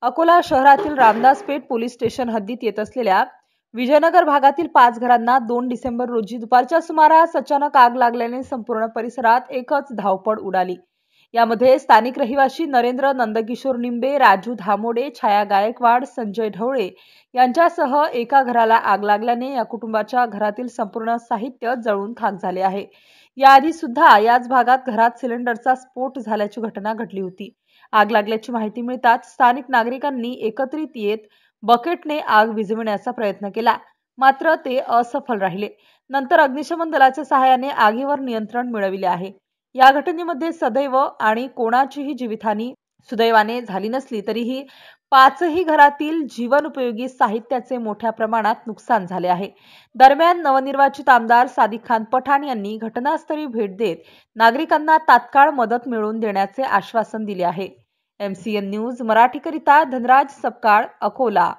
अकोला शहरातील रामदास पेठ police station हद्दीत येत असलेल्या विजयनगर भागातील 5 घरांना 2 डिसेंबर रोजी दुपारच्या सुमारास अचानक आग लागल्याने संपूर्ण परिसरात एकच धावपळ उडाली। यामध्ये स्थानिक रहिवासी नरेंद्र नंदकिशोर निंबे, राजू धामोडे, छाया गायकवाड, संजय ढवळे यांच्यासह एका घराला आग लागल्याने या कुटुंबाच्या घरातील संपूर्ण साहित्य जळून खाक झाले आहे। याआधी सुद्धा याच भागात घरात सिलेंडरचा स्फोट झाल्याची घटना घडली होती। आग लागल्याची माहिती मिळताच स्थानिक नागरिकांनी एकत्रित येत बकेटने आग विझवण्याचा प्रयत्न केला, मात्र ते असफल राहिले। नंतर अग्निशमन दलाच्या सहाय्याने आगीवर नियंत्रण मिळविले आहे। या घटनेमध्ये सदैव आणि कोणाचीही जीवितहानी सुदैवाने झाली नसली तरीही 5ही घरातील जीवनोपयोगी साहित्याचे मोठ्या प्रमाणात नुकसान झाले आहे। दरम्यान नवनिर्वाचित आमदार सादिक खान पठाण यांनी घटनास्थळी भेट देत नागरिकांना तात्काळ मदत मिळवून देण्याचे आश्वासन दिले आहे। MCN न्यूज मराठीकरिता धनराज सपकाळ, अकोला।